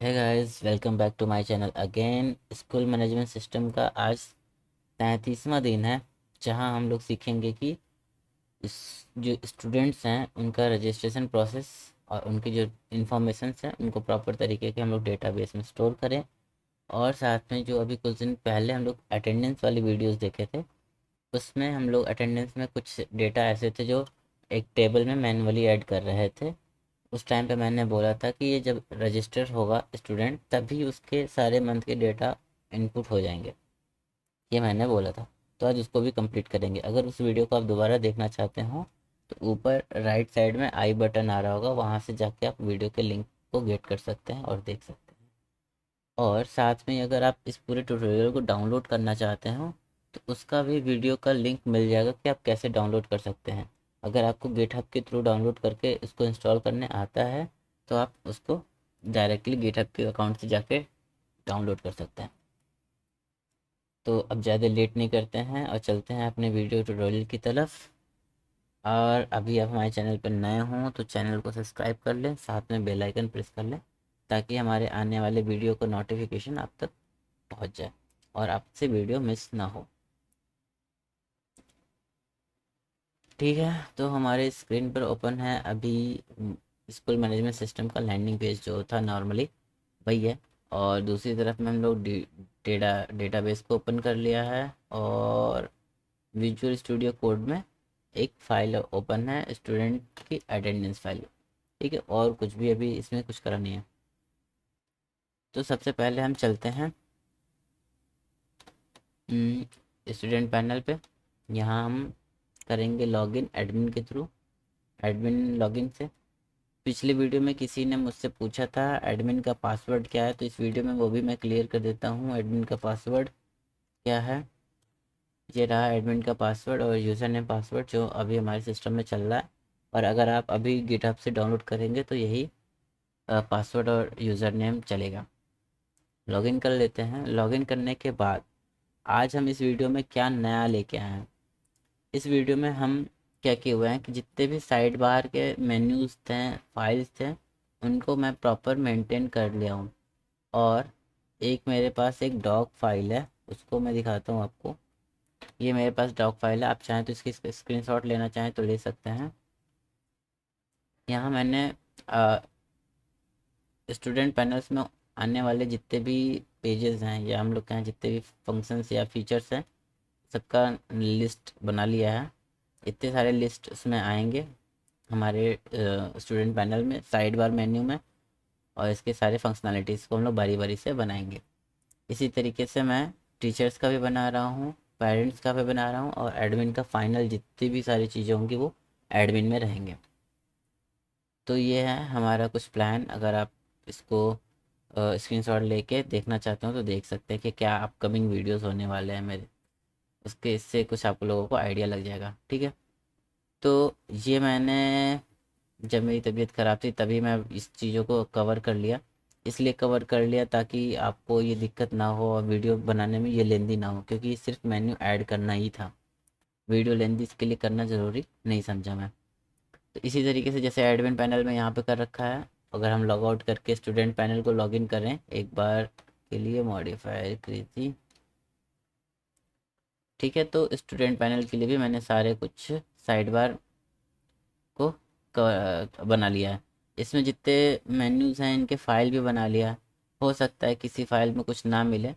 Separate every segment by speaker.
Speaker 1: है guys, welcome back to my channel again. School management system का आज 33वां दिन है, जहां हम लोग सीखेंगे कि इस जो स्टूडेंट्स हैं उनका रजिस्ट्रेशन प्रोसेस और उनकी जो इन्फॉर्मेशंस हैं उनको प्रॉपर तरीके के हम लोग डेटाबेस में स्टोर करें। और साथ में जो अभी कुछ दिन पहले हम लोग अटेंडेंस वाली वीडियोस देखे थे, उसमें हम लोग अटेंडेंस में कुछ डेटा ऐसे थे जो एक टेबल में मैनुअली ऐड कर रहे थे। उस टाइम पे मैंने बोला था कि ये जब रजिस्टर होगा स्टूडेंट तभी उसके सारे मंथ के डेटा इनपुट हो जाएंगे, ये मैंने बोला था। तो आज उसको भी कंप्लीट करेंगे। अगर उस वीडियो को आप दोबारा देखना चाहते हो तो ऊपर राइट साइड में आई बटन आ रहा होगा, वहाँ से जाके आप वीडियो के लिंक को गेट कर सकते हैं और देख सकते हैं। और साथ में अगर आप इस पूरे ट्यूटोरियल को डाउनलोड करना चाहते हो तो उसका भी वीडियो का लिंक मिल जाएगा कि आप कैसे डाउनलोड कर सकते हैं। अगर आपको गिटहब के थ्रू डाउनलोड करके इसको इंस्टॉल करने आता है तो आप उसको डायरेक्टली गिटहब के अकाउंट से जाके डाउनलोड कर सकते हैं। तो अब ज़्यादा लेट नहीं करते हैं और चलते हैं अपने वीडियो ट्यूटोरियल की तरफ। और अभी आप हमारे चैनल पर नए हों तो चैनल को सब्सक्राइब कर लें, साथ में बेल आइकन प्रेस कर लें ताकि हमारे आने वाले वीडियो का नोटिफिकेशन आप तक पहुंच जाए और आपसे वीडियो मिस ना हो। ठीक है, तो हमारे स्क्रीन पर ओपन है अभी स्कूल मैनेजमेंट सिस्टम का लैंडिंग पेज जो था नॉर्मली वही है। और दूसरी तरफ में हम लोग डेटाबेस को ओपन कर लिया है और विजुअल स्टूडियो कोड में एक फाइल ओपन है, स्टूडेंट की अटेंडेंस फाइल। ठीक है, और कुछ भी अभी इसमें कुछ करा नहीं है। तो सबसे पहले हम चलते हैं स्टूडेंट पैनल पे। यहाँ हम करेंगे लॉगिन एडमिन के थ्रू, एडमिन लॉगिन से। पिछले वीडियो में किसी ने मुझसे पूछा था एडमिन का पासवर्ड क्या है, तो इस वीडियो में वो भी मैं क्लियर कर देता हूँ। एडमिन का पासवर्ड क्या है, ये रहा एडमिन का पासवर्ड और यूज़र नेम पासवर्ड जो अभी हमारे सिस्टम में चल रहा है। और अगर आप अभी गिटहब से डाउनलोड करेंगे तो यही पासवर्ड और यूज़र नेम चलेगा। लॉगिन कर लेते हैं। लॉगिन करने के बाद आज हम इस वीडियो में क्या नया लेके आए हैं। इस वीडियो में हम क्या किए हुए हैं कि जितने भी साइड बार के मेन्यूज़ थे, फाइल्स थे, उनको मैं प्रॉपर मेंटेन कर लिया हूँ। और एक मेरे पास एक डॉक फाइल है, उसको मैं दिखाता हूँ आपको। ये मेरे पास डॉक फाइल है, आप चाहें तो इसकी स्क्रीनशॉट लेना चाहें तो ले सकते हैं। यहाँ मैंने स्टूडेंट पैनल्स में आने वाले जितने भी पेजेस हैं या हम लोग कहें जितने भी फंक्शंस या फीचर्स हैं, सबका लिस्ट बना लिया है। इतने सारे लिस्ट उसमें आएंगे हमारे स्टूडेंट पैनल में साइड बार मेन्यू में। और इसके सारे फंक्शनैलिटीज़ को हम लोग बारी बारी से बनाएंगे। इसी तरीके से मैं टीचर्स का भी बना रहा हूँ, पेरेंट्स का भी बना रहा हूँ और एडमिन का फाइनल जितनी भी सारी चीज़ें होंगी वो एडमिन में रहेंगे। तो ये है हमारा कुछ प्लान। अगर आप इसको स्क्रीनशॉट लेके देखना चाहते हो तो देख सकते हैं कि क्या अपकमिंग वीडियोस होने वाले हैं मेरे, उसके इससे कुछ आप लोगों को आइडिया लग जाएगा। ठीक है, तो ये मैंने जब मेरी तबीयत ख़राब थी तभी मैं इस चीज़ों को कवर कर लिया। इसलिए कवर कर लिया ताकि आपको ये दिक्कत ना हो और वीडियो बनाने में ये लेंदी ना हो, क्योंकि ये सिर्फ मेन्यू ऐड करना ही था। वीडियो लेंदी इसके लिए करना ज़रूरी नहीं समझा मैं। तो इसी तरीके से जैसे एडमिन पैनल में यहाँ पे कर रखा है, अगर हम लॉग आउट करके स्टूडेंट पैनल को लॉगिन करें एक बार के लिए, मॉडिफायर करी थी। ठीक है, तो स्टूडेंट पैनल के लिए भी मैंने सारे कुछ साइड बार को बना लिया है। इसमें जितने मेन्यूज़ हैं इनके फ़ाइल भी बना लिया है। हो सकता है किसी फ़ाइल में कुछ ना मिले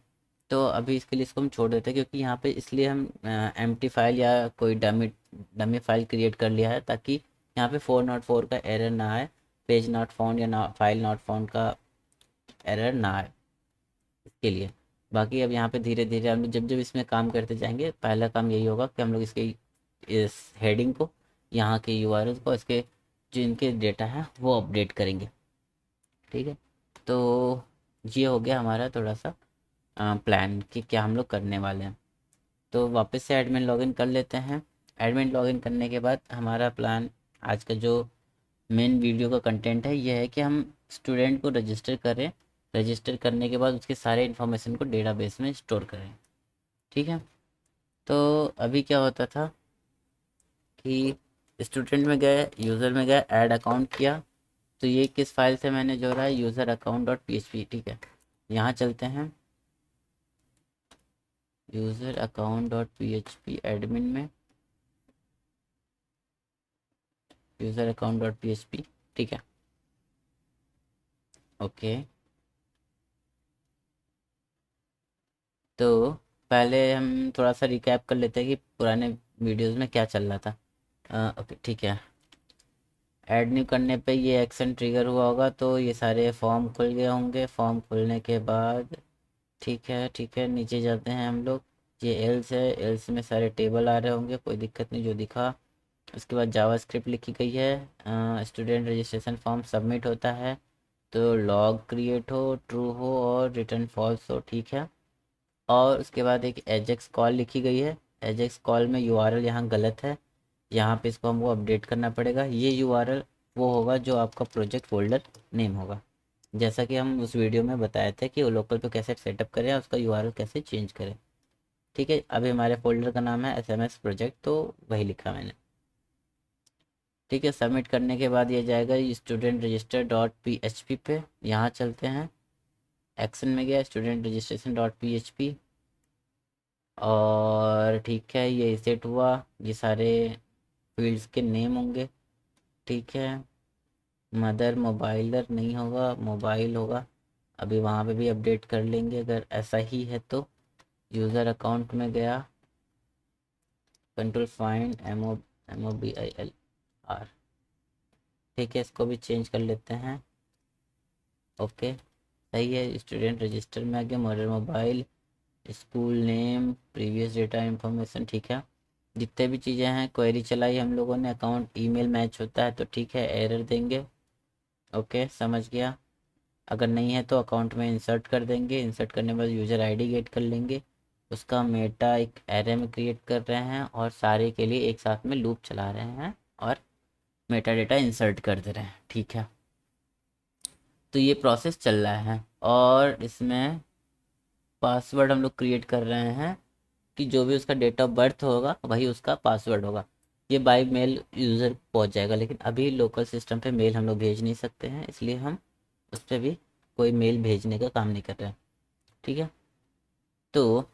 Speaker 1: तो अभी इसके लिए इसको हम छोड़ देते हैं, क्योंकि यहाँ पे इसलिए हम एम्प्टी फाइल या कोई डमी डमी फाइल क्रिएट कर लिया है ताकि यहाँ पे 404 का एरर ना आए, पेज नॉट फाउंड या फाइल नॉट फाउंड का एरर ना आए, इसके लिए। बाकी अब यहाँ पे धीरे धीरे हम लोग जब जब इसमें काम करते जाएंगे, पहला काम यही होगा कि हम लोग इसके इस हेडिंग को, यहाँ के यूआरएल को, इसके जो इनके डेटा है वो अपडेट करेंगे। ठीक है, तो ये हो गया हमारा थोड़ा सा प्लान कि क्या हम लोग करने वाले हैं। तो वापस से एडमिन लॉगिन कर लेते हैं। एडमिन लॉगिन करने के बाद हमारा प्लान, आज का जो मेन वीडियो का कंटेंट है ये है कि हम स्टूडेंट को रजिस्टर करें। रजिस्टर करने के बाद उसके सारे इन्फॉर्मेशन को डेटाबेस में स्टोर करें। ठीक है, तो अभी क्या होता था कि स्टूडेंट में गए, यूज़र में गए, ऐड अकाउंट किया, तो ये किस फाइल से मैंने जोड़ा है, यूज़र अकाउंट डॉट पी। ठीक है, यहाँ चलते हैं user account dot P admin में, यूज़र अकाउंट डॉट पी। ठीक है, ओके। तो पहले हम थोड़ा सा रिकैप कर लेते हैं कि पुराने वीडियोस में क्या चल रहा था। ओके ठीक है। ऐड न्यू करने पे ये एक्शन ट्रिगर हुआ होगा, तो ये सारे फॉर्म खुल गए होंगे। फॉर्म खुलने के बाद ठीक है, ठीक है, नीचे जाते हैं हम लोग। ये एल्स है, एल्स में सारे टेबल आ रहे होंगे, कोई दिक्कत नहीं, जो दिखा। उसके बाद जावा स्क्रिप्ट लिखी गई है। स्टूडेंट रजिस्ट्रेशन फॉर्म सबमिट होता है तो लॉग क्रिएट हो, ट्रू हो और रिटर्न फॉल्स हो। ठीक है, और उसके बाद एक एजेक्स कॉल लिखी गई है। एजेक्स कॉल में यूआरएल यहाँ गलत है, यहाँ पे इसको हमको अपडेट करना पड़ेगा। ये यूआरएल वो होगा जो आपका प्रोजेक्ट फोल्डर नेम होगा, जैसा कि हम उस वीडियो में बताए थे कि वो लोकल पे कैसे सेटअप करें और उसका यूआरएल कैसे चेंज करें। ठीक है, अभी हमारे फोल्डर का नाम है एसएमएस प्रोजेक्ट, तो वही लिखा मैंने। ठीक है, सबमिट करने के बाद ये जाएगा student register dot P H P पे। यहाँ चलते हैं, एक्शन में गया student registration dot P H P, और ठीक है ये सेट हुआ। ये सारे फील्ड्स के नेम होंगे। ठीक है, मदर मोबाइलर नहीं होगा, मोबाइल होगा। अभी वहाँ पे भी अपडेट कर लेंगे अगर ऐसा ही है तो। यूज़र अकाउंट में गया, कंट्रोल फाइंड MOBILR। ठीक है, इसको भी चेंज कर लेते हैं। ओके सही है। स्टूडेंट रजिस्टर में आ गया, mother mobile, school name, previous data information. ठीक है, जितने भी चीज़ें हैं, क्वेरी चलाई हम लोगों ने, अकाउंट ईमेल मैच होता है तो ठीक है, एरर देंगे। ओके समझ गया। अगर नहीं है तो अकाउंट में इंसर्ट कर देंगे, इंसर्ट करने के बाद यूज़र आईडी गेट कर लेंगे। उसका मेटा एक एरे में क्रिएट कर रहे हैं और सारे के लिए एक साथ में लूप चला रहे हैं और मेटा डेटा इंसर्ट कर दे रहे हैं। ठीक है, तो ये प्रोसेस चल रहा है और इसमें पासवर्ड हम लोग क्रिएट कर रहे हैं कि जो भी उसका डेट ऑफ बर्थ होगा वही उसका पासवर्ड होगा। ये बाय मेल यूज़र पहुंच जाएगा, लेकिन अभी लोकल सिस्टम पे मेल हम लोग भेज नहीं सकते हैं, इसलिए हम उस पर भी कोई मेल भेजने का काम नहीं कर रहे हैं। ठीक है, तो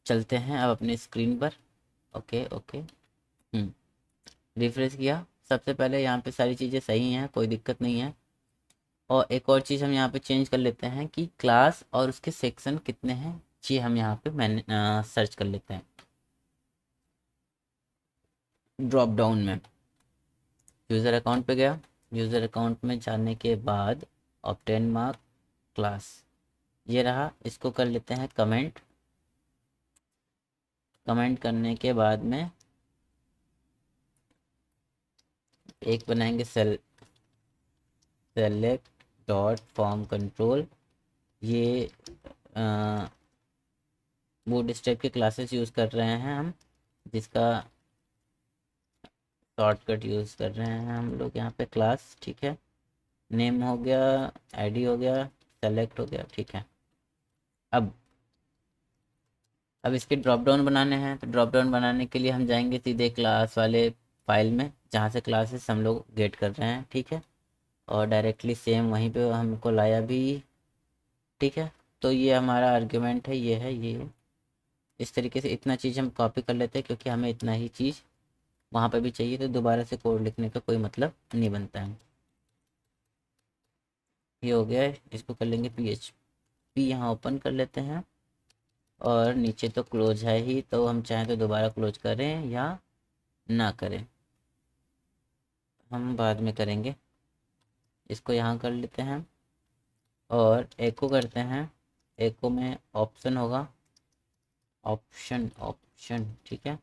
Speaker 1: चलते हैं अब अपनी स्क्रीन पर। ओके ओके, रिफ्रेश किया। सबसे पहले यहाँ पे सारी चीज़ें सही हैं, कोई दिक्कत नहीं है। और एक और चीज़ हम यहाँ पे चेंज कर लेते हैं कि क्लास और उसके सेक्शन कितने हैं, ये हम यहाँ पे मैंने सर्च कर लेते हैं ड्रॉप डाउन में। यूज़र अकाउंट पे गया, यूज़र अकाउंट में जाने के बाद ऑब्टेन मार्क क्लास ये रहा, इसको कर लेते हैं कमेंट। कमेंट करने के बाद में एक बनाएंगे सेलेक्ट डॉट फॉर्म कंट्रोल। ये बूट स्ट्रैप के क्लासेस यूज़ कर रहे हैं हम, जिसका शॉर्टकट यूज़ कर रहे हैं हम लोग यहाँ पे क्लास। ठीक है, नेम हो गया, आईडी हो गया, सेलेक्ट हो गया। ठीक है, अब इसके ड्रॉप डाउन बनाने हैं, तो ड्रॉप डाउन बनाने के लिए हम जाएंगे सीधे क्लास वाले फाइल में जहाँ से क्लासेस हम लोग गेट कर रहे हैं। ठीक है, और डायरेक्टली सेम वहीं पे हमको लाया भी। ठीक है, तो ये हमारा आर्ग्यूमेंट है, ये है ये। इस तरीके से इतना चीज़ हम कॉपी कर लेते हैं क्योंकि हमें इतना ही चीज़ वहाँ पे भी चाहिए, तो दोबारा से कोड लिखने का कोई मतलब नहीं बनता है। ये हो गया है, इसको कर लेंगे PHP, यहाँ ओपन कर लेते हैं। और नीचे तो क्लोज है ही, तो हम चाहें तो दोबारा क्लोज करें या ना करें, हम बाद में करेंगे। इसको यहाँ कर लेते हैं और एको करते हैं। एको में ऑप्शन होगा, ऑप्शन ऑप्शन। ठीक है,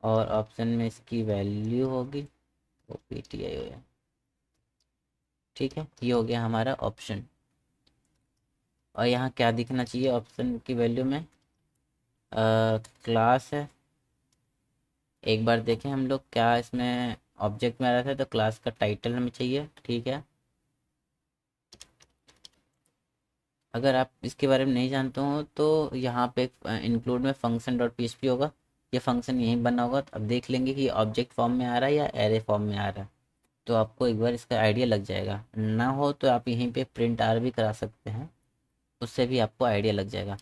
Speaker 1: और ऑप्शन में इसकी वैल्यू होगी OPTI हो गया। ठीक है, ये हो गया हमारा ऑप्शन। और यहाँ क्या दिखना चाहिए ऑप्शन की वैल्यू में, क्लास है। एक बार देखें हम लोग क्या इसमें ऑब्जेक्ट में आ रहा था, तो क्लास का टाइटल हमें चाहिए। ठीक है, अगर आप इसके बारे में नहीं जानते हो तो यहाँ पे इंक्लूड में फंक्शन डॉट PHP होगा, ये फंक्शन यहीं बना होगा। तो अब देख लेंगे कि ऑब्जेक्ट फॉर्म में आ रहा है या एरे फॉर्म में आ रहा है। तो आपको एक बार इसका आइडिया लग जाएगा। ना हो तो आप यहीं पे प्रिंट आर भी करा सकते हैं, उससे भी आपको आइडिया लग जाएगा।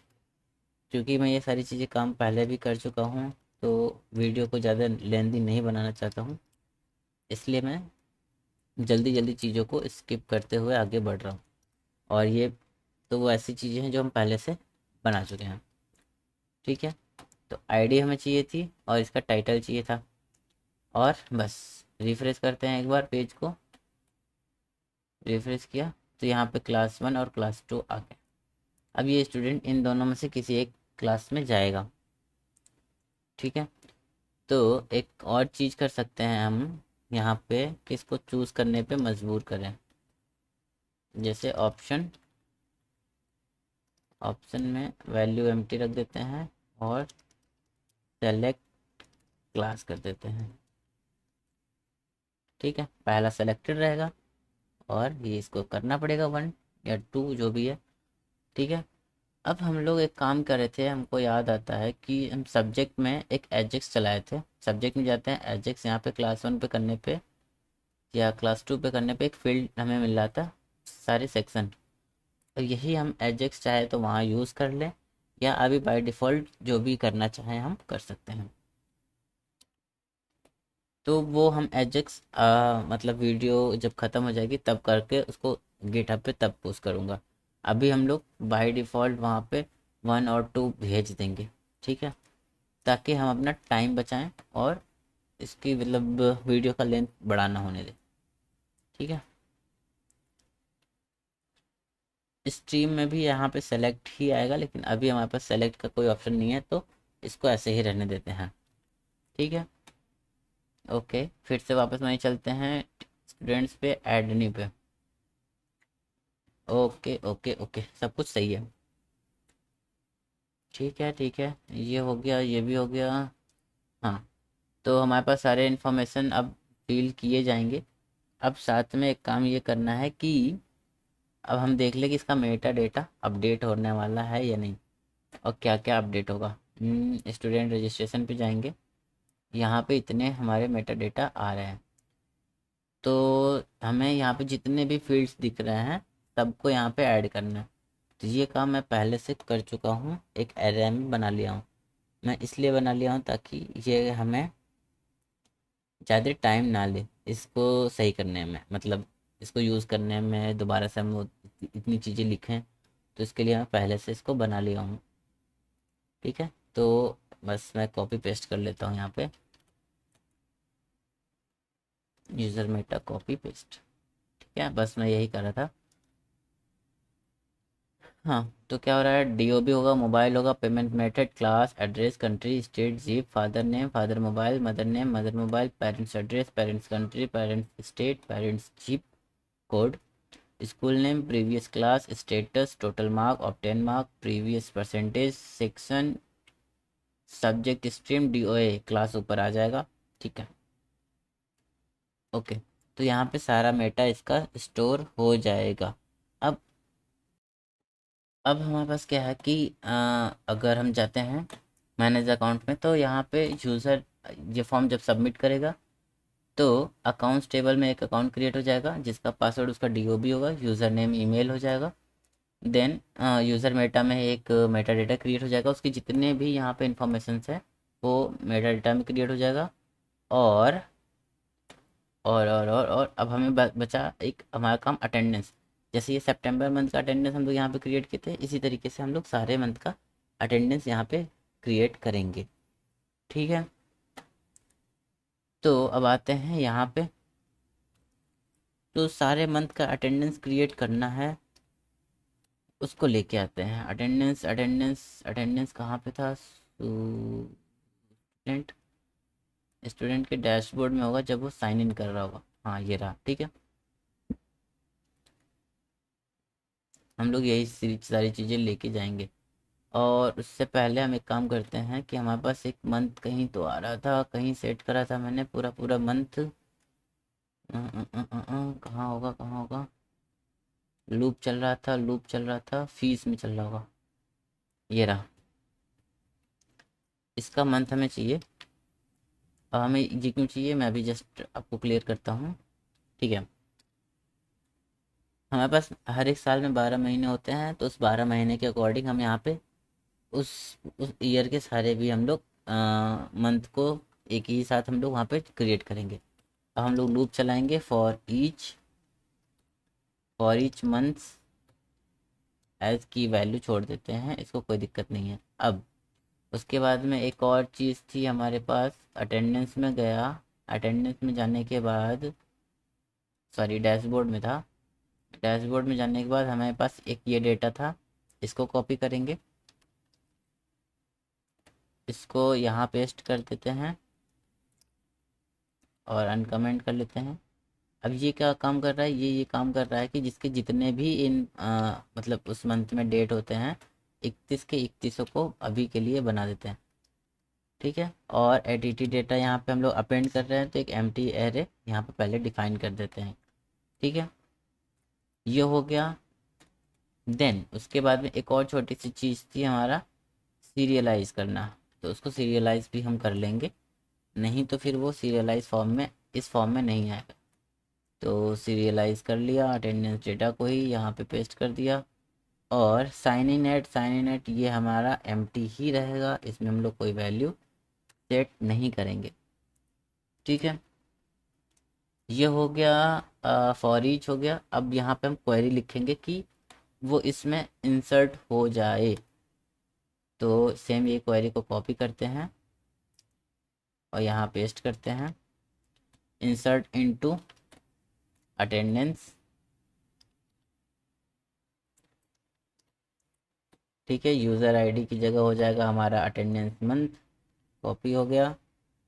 Speaker 1: क्योंकि मैं ये सारी चीज़ें काम पहले भी कर चुका हूँ, तो वीडियो को ज़्यादा लेंथी नहीं बनाना चाहता हूँ, इसलिए मैं जल्दी जल्दी चीज़ों को स्किप करते हुए आगे बढ़ रहा हूँ। और ये तो वो ऐसी चीज़ें हैं जो हम पहले से बना चुके हैं। ठीक है, तो आईडी हमें चाहिए थी और इसका टाइटल चाहिए था। और बस रिफ्रेश करते हैं एक बार पेज को। रिफ्रेश किया तो यहाँ पे क्लास 1 और क्लास 2 आ गए। अब ये स्टूडेंट इन दोनों में से किसी एक क्लास में जाएगा। ठीक है, तो एक और चीज़ कर सकते हैं हम यहाँ पे, किसको चूज़ करने पे मजबूर करें। जैसे ऑप्शन में वैल्यू एम्प्टी रख देते हैं और सेलेक्ट क्लास कर देते हैं। ठीक है, पहला सेलेक्टेड रहेगा और ये इसको करना पड़ेगा 1 या 2 जो भी है। ठीक है, अब हम लोग एक काम कर रहे थे, हमको याद आता है कि हम सब्जेक्ट में एक एजेक्स चलाए थे। सब्जेक्ट में जाते हैं, एजेक्स यहाँ पे क्लास 1 पे करने पे या क्लास 2 पे करने पे एक फील्ड हमें मिल रहा था, सारे सेक्शन। तो यही हम एजेक्स चाहे तो वहाँ यूज़ कर लें, या अभी बाय डिफ़ॉल्ट जो भी करना चाहें हम कर सकते हैं। तो वो हम एजेक्स मतलब वीडियो जब ख़त्म हो जाएगी तब करके उसको गिटहब पे तब पोस्ट करूँगा। अभी हम लोग बाय डिफ़ॉल्ट वहाँ पे 1 और 2 भेज देंगे। ठीक है, ताकि हम अपना टाइम बचाएं और इसकी मतलब वीडियो का लेंथ बड़ा ना होने दें। ठीक है, स्ट्रीम में भी यहाँ पे सेलेक्ट ही आएगा, लेकिन अभी हमारे पास सेलेक्ट का कोई ऑप्शन नहीं है, तो इसको ऐसे ही रहने देते हैं। ठीक है, ओके, फिर से वापस वहीं चलते हैं, स्टूडेंट्स पे एडनी पे। ओके ओके ओके, सब कुछ सही है। ठीक है ठीक है, ये हो गया, ये भी हो गया। हाँ, तो हमारे पास सारे इन्फॉर्मेशन अब फिल किए जाएंगे। अब साथ में एक काम ये करना है कि अब हम देख लें कि इसका मेटा डेटा अपडेट होने वाला है या नहीं, और क्या क्या अपडेट होगा। स्टूडेंट रजिस्ट्रेशन पे जाएंगे, यहाँ पे इतने हमारे मेटा डेटा आ रहे हैं। तो हमें यहाँ पे जितने भी फील्ड्स दिख रहे हैं सबको यहाँ पे ऐड करना है। तो ये काम मैं पहले से कर चुका हूँ, एक एरे में बना लिया हूँ। मैं इसलिए बना लिया हूँ ताकि ये हमें ज़्यादा टाइम ना ले इसको सही करने में, मतलब इसको यूज़ करने में दोबारा से हम वो इतनी चीज़ें लिखें। तो इसके लिए मैं पहले से इसको बना लिया हूँ। ठीक है, तो बस मैं कॉपी पेस्ट कर लेता हूँ यहाँ पे, यूज़र मेटा कॉपी पेस्ट। ठीक है, बस मैं यही कर रहा था। हाँ, तो क्या हो रहा है, डीओबी होगा, मोबाइल होगा, payment method, class, address, country, state, zip, father name, father mobile, mother name, mother mobile, parents address, parents country, parents state, parents zip code, school name, previous class, status, total mark, obtain mark, previous percentage, section, subject stream, DOA class ऊपर आ जाएगा। ठीक है, okay, तो यहाँ पे सारा Meta इसका store हो जाएगा। अब हमारे पास क्या है कि अगर हम जाते हैं मैनेज अकाउंट में, तो यहाँ पे यूज़र ये फॉर्म जब सबमिट करेगा तो अकाउंट्स टेबल में एक अकाउंट क्रिएट हो जाएगा जिसका पासवर्ड उसका डीओबी होगा, यूज़र नेम ईमेल हो जाएगा। देन यूज़र मेटा में एक मेटा डेटा क्रिएट हो जाएगा, उसकी जितने भी यहाँ पे इंफॉर्मेशन है वो मेटा डेटा में क्रिएट हो जाएगा। और और अब हमें बचा एक हमारा काम अटेंडेंस। जैसे ये सितंबर मंथ का अटेंडेंस हम लोग यहाँ पे क्रिएट किए थे, इसी तरीके से हम लोग सारे मंथ का अटेंडेंस यहाँ पे क्रिएट करेंगे। ठीक है, तो अब आते हैं यहाँ पे, तो सारे मंथ का अटेंडेंस क्रिएट करना है, उसको लेके आते हैं। अटेंडेंस अटेंडेंस अटेंडेंस कहाँ पे था, स्टूडेंट, स्टूडेंट के डैशबोर्ड में होगा जब वो साइन इन कर रहा होगा। हाँ, ये रहा। ठीक है, हम लोग यही सारी चीज़ें लेके जाएंगे। और उससे पहले हम एक काम करते हैं कि हमारे पास एक मंथ कहीं तो आ रहा था, कहीं सेट करा था मैंने पूरा पूरा मंथ। कहाँ होगा, कहाँ होगा, लूप चल रहा था, लूप चल रहा था, फीस में चल रहा होगा, ये रहा। इसका मंथ हमें चाहिए। अब हमें ये क्यों चाहिए, मैं अभी जस्ट आपको क्लियर करता हूँ। ठीक है। हमारे पास हर एक साल में 12 महीने होते हैं, तो उस 12 महीने के अकॉर्डिंग हम यहाँ पे उस उस ईयर के सारे भी हम लोग मंथ को एक ही साथ हम लोग वहाँ पे क्रिएट करेंगे। अब हम लोग लूप चलाएंगे फॉर ईच मंथ्स एज की वैल्यू छोड़ देते हैं, इसको कोई दिक्कत नहीं है। अब उसके बाद में एक और चीज़ थी हमारे पास, अटेंडेंस में गया। अटेंडेंस में जाने के बाद, सॉरी डैशबोर्ड में था। डैशबोर्ड में जाने के बाद हमारे पास एक ये डेटा था, इसको कॉपी करेंगे, इसको यहाँ पेस्ट कर देते हैं और अनकमेंट कर लेते हैं। अब ये क्या काम कर रहा है, ये काम कर रहा है कि जिसके जितने भी मतलब उस मंथ में डेट होते हैं 31 के 31 को अभी के लिए बना देते हैं। ठीक है। और एडिटी डेटा यहाँ पे हम लोग अपेंड कर रहे हैं, तो एक एम्प्टी एरे यहाँ पे पहले डिफाइन कर देते हैं। ठीक है, ये हो गया। देन उसके बाद में एक और छोटी सी चीज़ थी हमारा, सीरियलाइज करना। तो उसको सीरियलाइज भी हम कर लेंगे, नहीं तो फिर वो सीरियलाइज फॉर्म में, इस फॉर्म में नहीं आएगा। तो सीरियलाइज कर लिया, अटेंडेंस डेटा को ही यहाँ पे पेस्ट कर दिया। और साइन इन एट ये हमारा एम्प्टी ही रहेगा, इसमें हम लोग कोई वैल्यू सेट नहीं करेंगे। ठीक है, ये हो गया, फॉर ईच हो गया। अब यहाँ पे हम क्वेरी लिखेंगे कि वो इसमें इंसर्ट हो जाए। तो सेम ये क्वेरी को कॉपी करते हैं और यहाँ पेस्ट करते हैं, इंसर्ट इनटू अटेंडेंस। ठीक है, यूज़र आईडी की जगह हो जाएगा हमारा अटेंडेंस मंथ, कॉपी हो गया,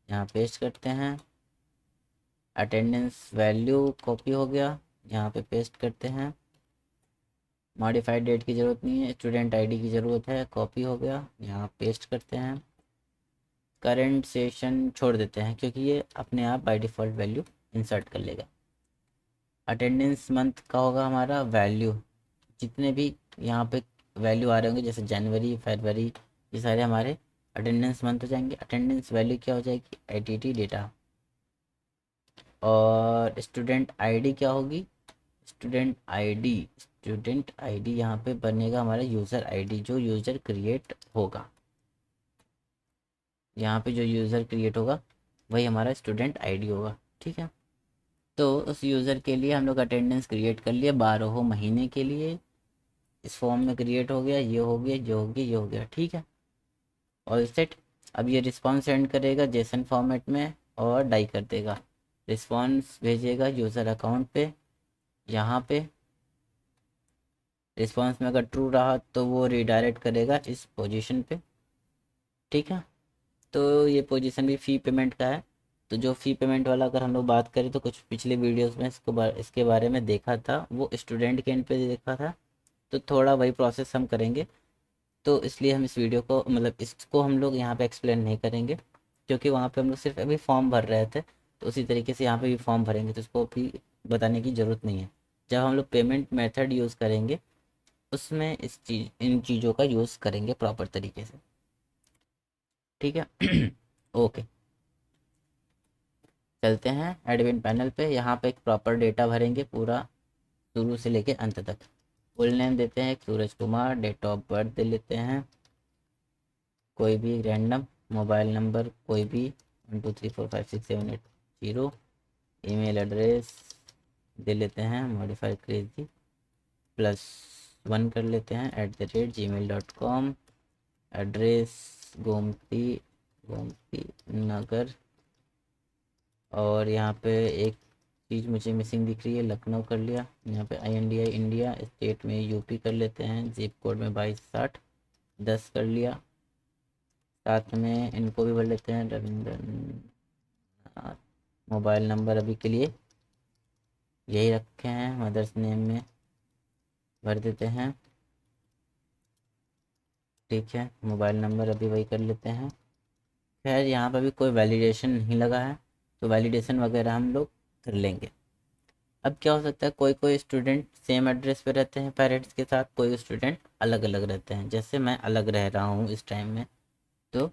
Speaker 1: यहाँ पेस्ट करते हैं। अटेंडेंस वैल्यू कॉपी हो गया, यहाँ पे पेस्ट करते हैं। मॉडिफाइड डेट की ज़रूरत नहीं है, स्टूडेंट आईडी की ज़रूरत है, कॉपी हो गया, यहाँ पेस्ट करते हैं। करंट सेशन छोड़ देते हैं क्योंकि ये अपने आप बाय डिफ़ॉल्ट वैल्यू इंसर्ट कर लेगा। अटेंडेंस मंथ का होगा हमारा वैल्यू, जितने भी यहाँ पे वैल्यू आ रहे होंगे जैसे जनवरी फरवरी, ये सारे हमारे अटेंडेंस मंथ हो जाएंगे। अटेंडेंस वैल्यू क्या हो जाएगी, एटीटी डेटा। और स्टूडेंट आईडी क्या होगी, स्टूडेंट आईडी यहाँ पे बनेगा हमारा यूज़र आईडी, जो यूज़र क्रिएट होगा। यहाँ पे जो यूज़र क्रिएट होगा वही हमारा स्टूडेंट आईडी होगा। ठीक है, तो उस यूज़र के लिए हम लोग अटेंडेंस क्रिएट कर लिए 12 महीने के लिए, इस फॉर्म में क्रिएट हो गया, ये हो गया, ये हो गया, ये हो गया। ठीक है, और सेट। अब ये रिस्पॉन्स सेंड करेगा जेसन फॉर्मेट में और डाई कर देगा, रिस्पॉन्स भेजेगा यूज़र अकाउंट पे। यहाँ पे रिस्पॉन्स में अगर ट्रू रहा तो वो रिडायरेक्ट करेगा इस पोजीशन पे। ठीक है, तो ये पोजीशन भी फ़ी पेमेंट का है। तो जो फ़ी पेमेंट वाला अगर हम लोग बात करें तो कुछ पिछले वीडियोस में इसके बारे में देखा था, वो स्टूडेंट के एंड पे देखा था, तो थोड़ा वही प्रोसेस हम करेंगे। तो इसलिए हम इस वीडियो को, मतलब इसको हम लोग यहाँ पे एक्सप्लेन नहीं करेंगे, क्योंकि वहाँ पे हम लोग सिर्फ अभी फॉर्म भर रहे थे। तो उसी तरीके से यहाँ पे भी फॉर्म भरेंगे, तो इसको भी बताने की ज़रूरत नहीं है। जब हम लोग पेमेंट मेथड यूज़ करेंगे उसमें इन चीज़ों का यूज़ करेंगे प्रॉपर तरीके से। ठीक है ओके, चलते हैं एडमिन पैनल पे। यहाँ पे एक प्रॉपर डेटा भरेंगे पूरा, शुरू से लेके अंत तक। फुल नेम देते हैं एक Suraj Kumar, date of birth दे लेते हैं कोई भी रैंडम, मोबाइल नंबर कोई भी 12345678 ईमेल एड्रेस दे लेते हैं मॉडिफाई क्रेजी +1 कर लेते हैं @gmail.com। एड्रेस गोमती नगर। और यहाँ पे एक चीज़ मुझे मिसिंग दिख रही है, लखनऊ कर लिया। यहाँ पे INDI इंडिया, स्टेट में यूपी कर लेते हैं, जिप कोड में 2260 10 कर लिया। साथ में इनको भी भर लेते हैं, रविंद्र। मोबाइल नंबर अभी के लिए यही रखे हैं, मदर्स नेम में भर देते हैं। ठीक है, मोबाइल नंबर अभी वही कर लेते हैं। खैर यहाँ पर भी कोई वैलिडेशन नहीं लगा है, तो वैलिडेशन वगैरह हम लोग कर लेंगे। अब क्या हो सकता है, कोई कोई स्टूडेंट सेम एड्रेस पे रहते हैं पेरेंट्स के साथ, कोई स्टूडेंट अलग अलग रहते हैं, जैसे मैं अलग रह रहा हूँ इस टाइम में। तो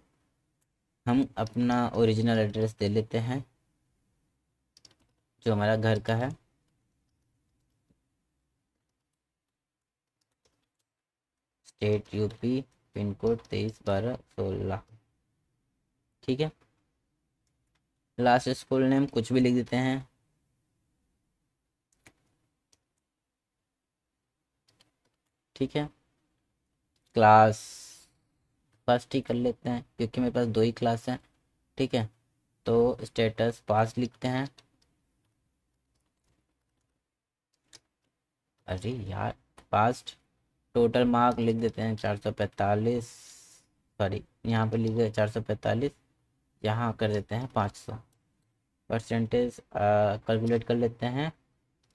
Speaker 1: हम अपना ओरिजिनल एड्रेस दे लेते हैं जो हमारा घर का है। State UP, pin code 231216। ठीक है, लास्ट स्कूल नेम कुछ भी लिख देते हैं। ठीक है, क्लास फर्स्ट ही कर लेते हैं क्योंकि मेरे पास 2 ही क्लास हैं। ठीक है, तो स्टेटस पास लिखते हैं। अरे यार, पास्ट। टोटल मार्क लिख देते हैं 445, सॉरी यहाँ पे लिख गए 445, यहाँ कर देते हैं 500। परसेंटेज कैलकुलेट कर लेते हैं,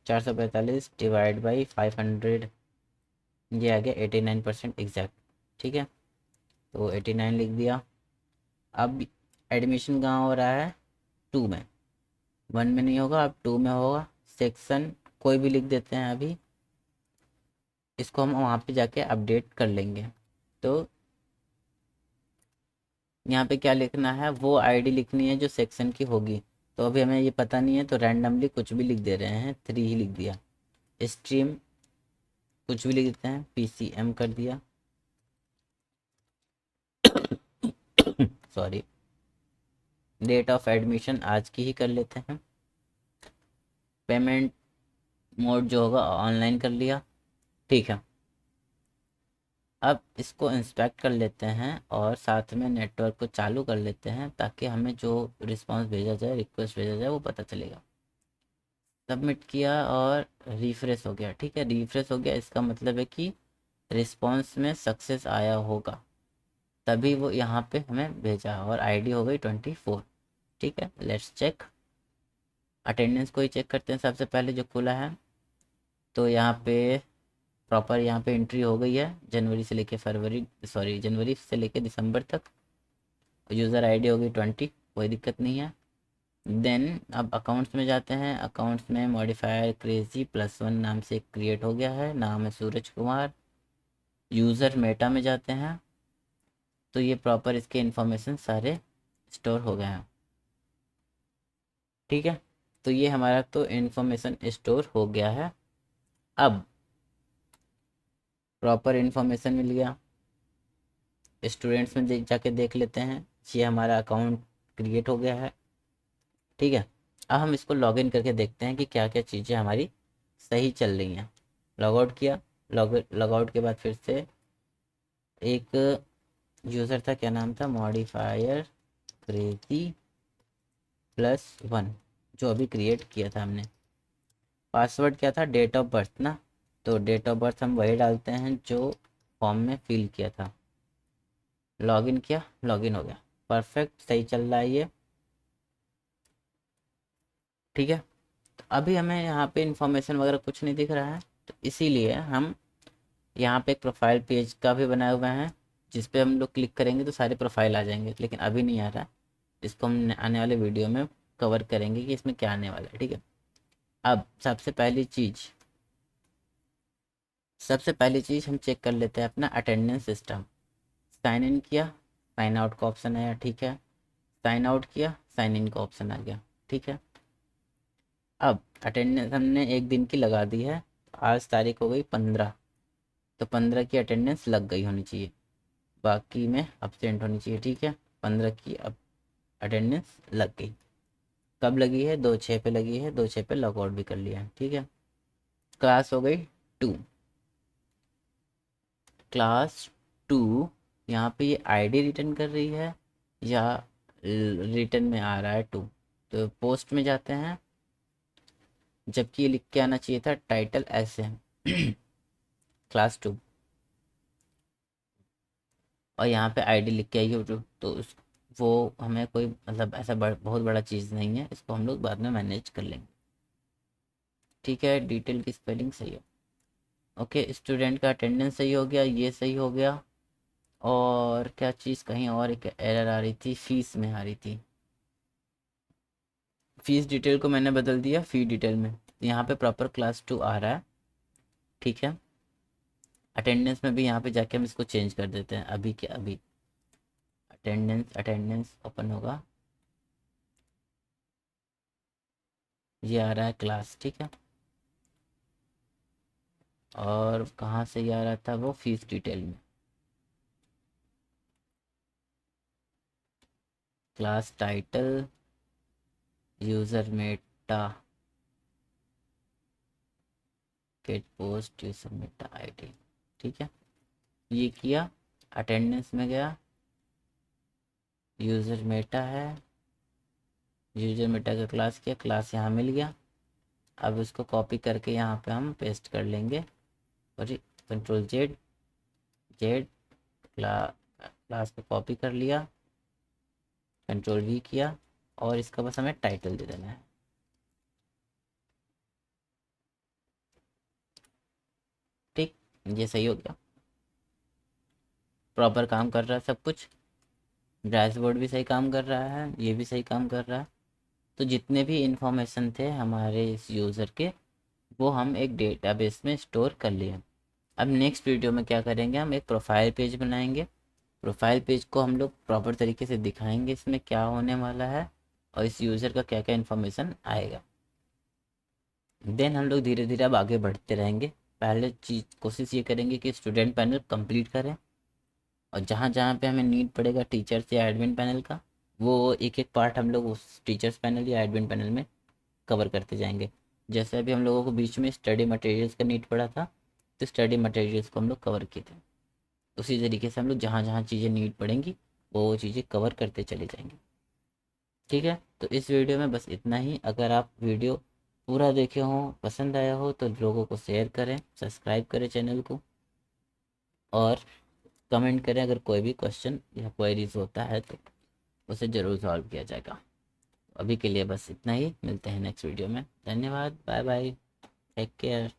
Speaker 1: 445 डिवाइड बाई 500, ये आ गया 89% एग्जैक्ट। ठीक है, तो 89 लिख दिया। अब एडमिशन कहाँ हो रहा है? 2 में। 1 में नहीं होगा, अब 2 में होगा। सेक्शन कोई भी लिख देते हैं अभी, इसको हम वहाँ पे जाके अपडेट कर लेंगे। तो यहाँ पे क्या लिखना है, वो आईडी लिखनी है जो सेक्शन की होगी। तो अभी हमें ये पता नहीं है, तो रैंडमली कुछ भी लिख दे रहे हैं, 3 ही लिख दिया। स्ट्रीम कुछ भी लिख देते हैं, पीसीएम कर दिया। सॉरी, डेट ऑफ एडमिशन आज की ही कर लेते हैं। पेमेंट मोड जो होगा ऑनलाइन कर लिया। ठीक है, अब इसको इंस्पेक्ट कर लेते हैं और साथ में नेटवर्क को चालू कर लेते हैं ताकि हमें जो रिस्पांस भेजा जाए, रिक्वेस्ट भेजा जाए, वो पता चलेगा। सबमिट किया और रिफ्रेश हो गया। ठीक है, रिफ्रेश हो गया, इसका मतलब है कि रिस्पांस में सक्सेस आया होगा, तभी वो यहाँ पे हमें भेजा। और आईडी हो गई 24। ठीक है, लेट्स चेक। अटेंडेंस को ही चेक करते हैं सबसे पहले जो खुला है। तो यहाँ पे प्रॉपर यहाँ पे एंट्री हो गई है, जनवरी से लेके फरवरी, सॉरी जनवरी से लेके दिसंबर तक। यूज़र आईडी हो गई 20, कोई दिक्कत नहीं है। देन अब अकाउंट्स में जाते हैं। अकाउंट्स में मॉडिफायर क्रेजी +1 नाम से क्रिएट हो गया है, नाम है सूरज कुमार। यूज़र मेटा में जाते हैं, तो ये प्रॉपर इसके इन्फॉर्मेशन सारे स्टोर हो गए हैं। ठीक है, तो ये हमारा तो इन्फॉर्मेशन स्टोर हो गया है। अब प्रॉपर इन्फॉर्मेशन मिल गया, स्टूडेंट्स में जाके देख लेते हैं, ये हमारा अकाउंट क्रिएट हो गया है। ठीक है, अब हम इसको लॉगिन करके देखते हैं कि क्या क्या चीज़ें हमारी सही चल रही हैं। लॉग आउट किया, लॉग आउट के बाद फिर से एक यूज़र था, क्या नाम था, मॉडिफायर क्रेजी +1, जो अभी क्रिएट किया था हमने। पासवर्ड क्या था, डेट ऑफ बर्थ ना, तो डेट ऑफ बर्थ हम वही डालते हैं जो फॉर्म में फिल किया था। लॉगिन किया, लॉगिन हो गया, परफेक्ट, सही चल रहा है ये। ठीक है, तो अभी हमें यहाँ पे इंफॉर्मेशन वगैरह कुछ नहीं दिख रहा है, तो इसीलिए हम यहाँ पे एक प्रोफाइल पेज का भी बनाए हुए हैं, जिस पे हम लोग क्लिक करेंगे तो सारे प्रोफाइल आ जाएंगे, लेकिन अभी नहीं आ रहा है। इसको हम आने वाले वीडियो में कवर करेंगे कि इसमें क्या आने वाला है। ठीक है, अब सबसे पहली चीज़ हम चेक कर लेते हैं अपना अटेंडेंस सिस्टम। साइन इन किया, साइन आउट का ऑप्शन आया। ठीक है, साइन आउट किया, साइन इन का ऑप्शन आ गया। ठीक है, अब अटेंडेंस हमने 1 दिन की लगा दी है, आज तारीख हो गई 15, तो 15 की अटेंडेंस लग गई होनी चाहिए, बाकी में अब्सेंट होनी चाहिए। ठीक है, 15 की अब अटेंडेंस लग गई। कब लगी है? 2/6 पे लगी है, 2/6 पे लॉग आउट भी कर लिया है। ठीक है, क्लास हो गई 2। क्लास 2, यहाँ पे ये आईडी रिटर्न कर रही है या रिटर्न में आ रहा है 2, तो पोस्ट में जाते हैं, जबकि ये लिख के आना चाहिए था टाइटल ऐसे क्लास 2, और यहाँ पे आईडी लिख के आई यूट्यूब, तो वो हमें कोई मतलब ऐसा बहुत बड़ा चीज़ नहीं है, इसको हम लोग बाद में मैनेज कर लेंगे। ठीक है, डिटेल की स्पेलिंग सही है। ओके, स्टूडेंट का अटेंडेंस सही हो गया, ये सही हो गया। और क्या चीज़, कहीं और एक एरर आ रही थी, फीस में आ रही थी। फीस डिटेल को मैंने बदल दिया फ़ी डिटेल में, यहाँ पे प्रॉपर क्लास 2 आ रहा है। ठीक है, अटेंडेंस में भी यहाँ पे जाके हम इसको चेंज कर देते हैं अभी के अभी। अटेंडेंस ओपन होगा, ये आ रहा है क्लास। ठीक है, और कहाँ से ये आ रहा था वो, फीस डिटेल में। Class title, user Meta, get post, user Meta ID. ठीक है, ये किया। अटेंडेंस में गया, यूज़र मेटा है, यूज़र मेटा का क्लास किया, क्लास यहाँ मिल गया। अब इसको कॉपी करके यहाँ पे हम पेस्ट कर लेंगे और कंट्रोल जेड, जेड क्लास को कॉपी कर लिया, कंट्रोल वी किया और इसका बस हमें टाइटल दे देना है। ठीक, ये सही हो गया, प्रॉपर काम कर रहा है सब कुछ। डैशबोर्ड भी सही काम कर रहा है, ये भी सही काम कर रहा है। तो जितने भी इंफॉर्मेशन थे हमारे इस यूज़र के, वो हम एक डेटाबेस में स्टोर कर लिए। अब नेक्स्ट वीडियो में क्या करेंगे, हम एक प्रोफाइल पेज बनाएंगे। प्रोफाइल पेज को हम लोग प्रॉपर तरीके से दिखाएंगे, इसमें क्या होने वाला है और इस यूज़र का क्या क्या इन्फॉर्मेशन आएगा। देन हम लोग धीरे धीरे अब आगे बढ़ते रहेंगे। पहले चीज़ कोशिश ये करेंगे कि स्टूडेंट पैनल कंप्लीट करें, और जहाँ जहाँ पे हमें नीड पड़ेगा टीचर्स या एडमिन पैनल का, वो एक एक पार्ट हम लोग उस टीचर्स पैनल या एडमिन पैनल में कवर करते जाएंगे। जैसे अभी हम लोगों को बीच में स्टडी मटेरियल्स का नीड पड़ा था, तो स्टडी मटेरियल्स को हम लोग कवर किए थे। उसी तरीके से हम लोग जहाँ जहाँ चीज़ें नीड पड़ेंगी वो चीज़ें कवर करते चले जाएंगे। ठीक है, तो इस वीडियो में बस इतना ही। अगर आप वीडियो पूरा देखे हों, पसंद आया हो, तो लोगों को शेयर करें, सब्सक्राइब करें चैनल को, और कमेंट करें अगर कोई भी क्वेश्चन या क्वेरीज होता है तो उसे ज़रूर सॉल्व किया जाएगा। अभी के लिए बस इतना ही, मिलते हैं नेक्स्ट वीडियो में। धन्यवाद, बाय बाय, टेक केयर।